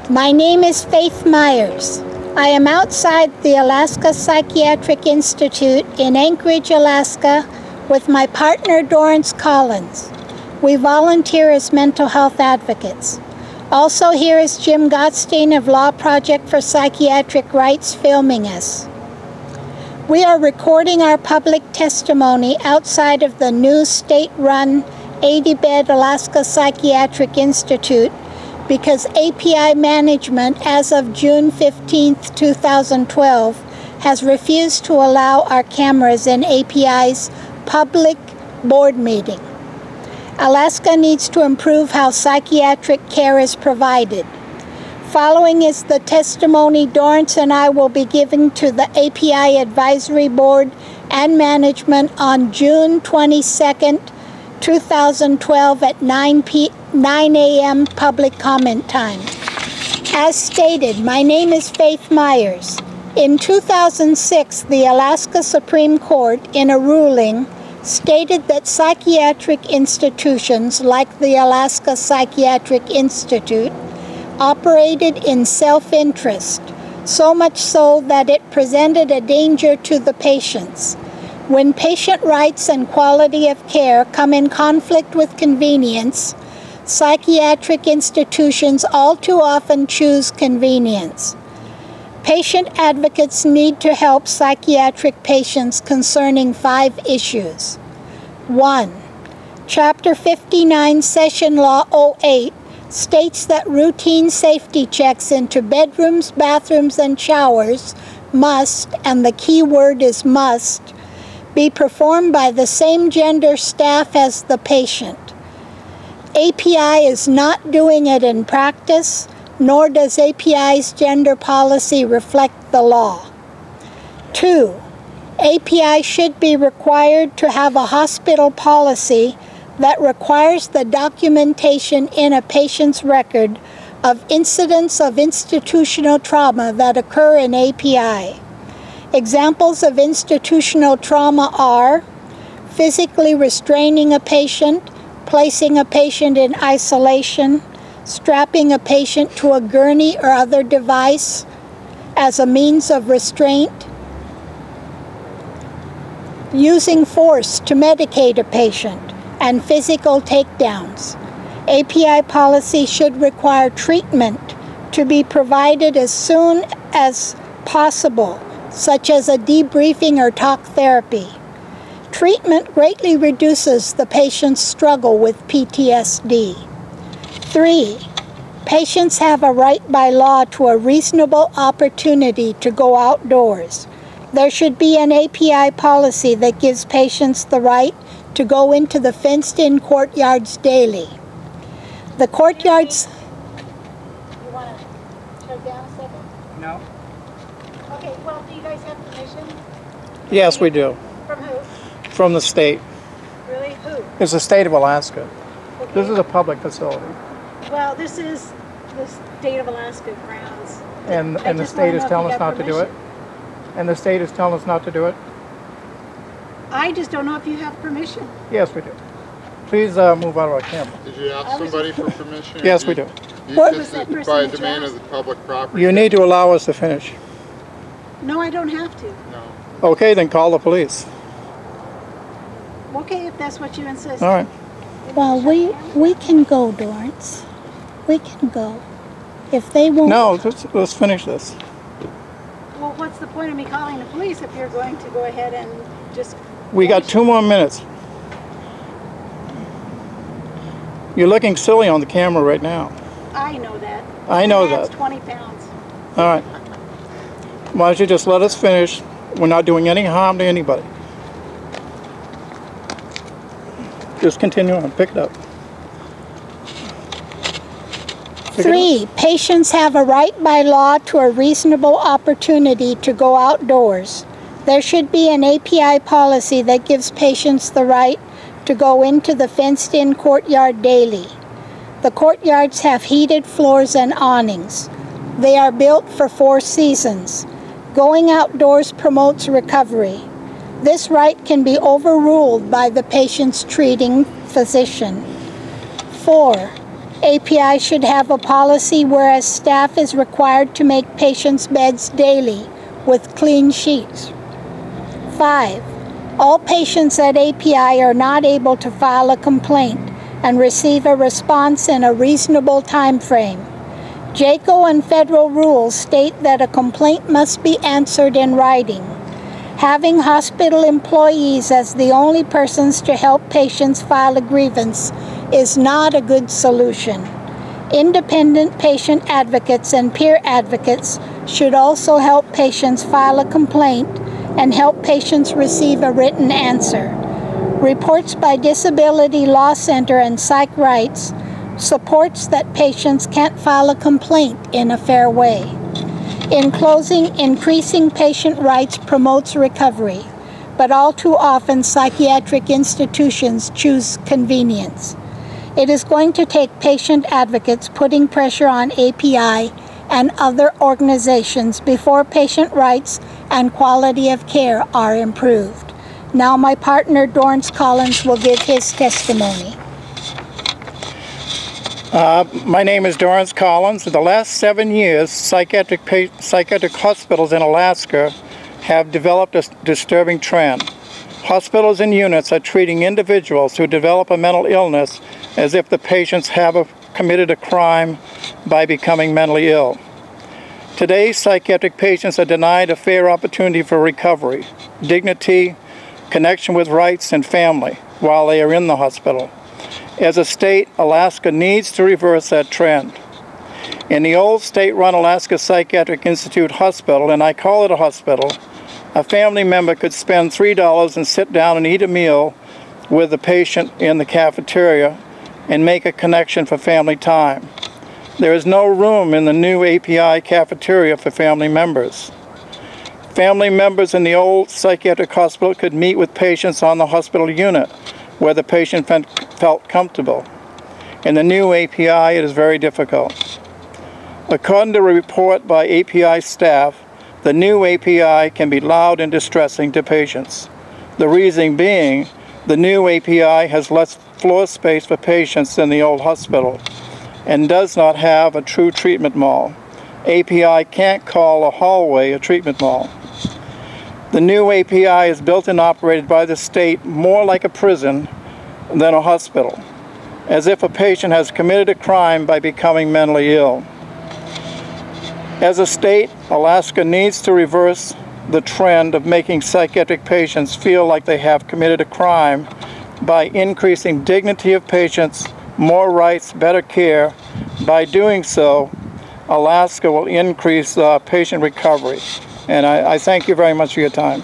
My name is Faith Myers. I am outside the Alaska Psychiatric Institute in Anchorage, Alaska, with my partner Dorrance Collins. We volunteer as mental health advocates. Also here is Jim Gottstein of Law Project for Psychiatric Rights filming us. We are recording our public testimony outside of the new state-run 80-bed Alaska Psychiatric Institute because API management as of June 15, 2012 has refused to allow our cameras in API's public board meeting. Alaska needs to improve how psychiatric care is provided. Following is the testimony Dorrance and I will be giving to the API Advisory Board and management on June 22, 2012 at 9 a.m. public comment time. As stated, my name is Faith Myers. In 2006, the Alaska Supreme Court, in a ruling, stated that psychiatric institutions like the Alaska Psychiatric Institute operated in self-interest, so much so that it presented a danger to the patients. When patient rights and quality of care come in conflict with convenience, psychiatric institutions all too often choose convenience. Patient advocates need to help psychiatric patients concerning 5 issues. 1. Chapter 59, Session Law 08 states that routine safety checks into bedrooms, bathrooms, and showers must, and the key word is must, be performed by the same gender staff as the patient. API is not doing it in practice, nor does API's gender policy reflect the law. 2. API should be required to have a hospital policy that requires the documentation in a patient's record of incidents of institutional trauma that occur in API. Examples of institutional trauma are physically restraining a patient, placing a patient in isolation, strapping a patient to a gurney or other device as a means of restraint, using force to medicate a patient, and physical takedowns. API policy should require treatment to be provided as soon as possible, such as a debriefing or talk therapy. Treatment greatly reduces the patient's struggle with PTSD. 3. Patients have a right by law to a reasonable opportunity to go outdoors. There should be an API policy that gives patients the right to go into the fenced-in courtyards daily. The courtyards... You want to turn down a second? No. Okay, well, do you guys have permission? Yes, we do. From who? From the state. Really? Who? It's the state of Alaska. Okay. This is a public facility. Well, this is the state of Alaska grounds. And the state is telling us not to do it? And the state is telling us not to do it? I just don't know if you have permission. Yes, we do. Please move out of our camera. Did you ask somebody for permission? Yes, we do. What was that person by that you demand of asked? the public property? You need to allow us to finish. No, I don't have to. No. Okay, then call the police. Okay, if that's what you insist. All right. Well, we can go, Dorrance. We can go. If they won't... No, let's finish this. Well, what's the point of me calling the police if you're going to go ahead and just... We got 2 more minutes. You're looking silly on the camera right now. I know that. I know That's that. 20 pounds. All right. Why don't you just let us finish? We're not doing any harm to anybody. Just continue on. Pick it up. 3, patients have a right by law to a reasonable opportunity to go outdoors. There should be an API policy that gives patients the right to go into the fenced-in courtyard daily. The courtyards have heated floors and awnings. They are built for 4 seasons. Going outdoors promotes recovery. This right can be overruled by the patient's treating physician. 4. API should have a policy whereas staff is required to make patients' beds daily with clean sheets. 5. All patients at API are not able to file a complaint and receive a response in a reasonable time frame. JCAHO and federal rules state that a complaint must be answered in writing. Having hospital employees as the only persons to help patients file a grievance is not a good solution. Independent patient advocates and peer advocates should also help patients file a complaint and help patients receive a written answer. Reports by Disability Law Center and PsychRights supports that patients can't file a complaint in a fair way. In closing, increasing patient rights promotes recovery, but all too often psychiatric institutions choose convenience. It is going to take patient advocates putting pressure on API and other organizations before patient rights and quality of care are improved. Now my partner, Dorrance Collins, will give his testimony. My name is Dorrance Collins. In the last 7 years, psychiatric hospitals in Alaska have developed a disturbing trend. Hospitals and units are treating individuals who develop a mental illness as if the patients have committed a crime by becoming mentally ill. Today, psychiatric patients are denied a fair opportunity for recovery, dignity, connection with rights and family while they are in the hospital. As a state, Alaska needs to reverse that trend. In the old state-run Alaska Psychiatric Institute hospital, and I call it a hospital, a family member could spend $3 and sit down and eat a meal with the patient in the cafeteria and make a connection for family time. There is no room in the new API cafeteria for family members. Family members in the old psychiatric hospital could meet with patients on the hospital unit where the patient felt comfortable. In the new API, it is very difficult. According to a report by API staff, the new API can be loud and distressing to patients. The reason being, the new API has less floor space for patients than the old hospital and does not have a true treatment mall. API can't call a hallway a treatment mall. The new API is built and operated by the state more like a prison than a hospital, as if a patient has committed a crime by becoming mentally ill. As a state, Alaska needs to reverse the trend of making psychiatric patients feel like they have committed a crime by increasing dignity of patients, more rights, better care. By doing so, Alaska will increase patient recovery. And I thank you very much for your time.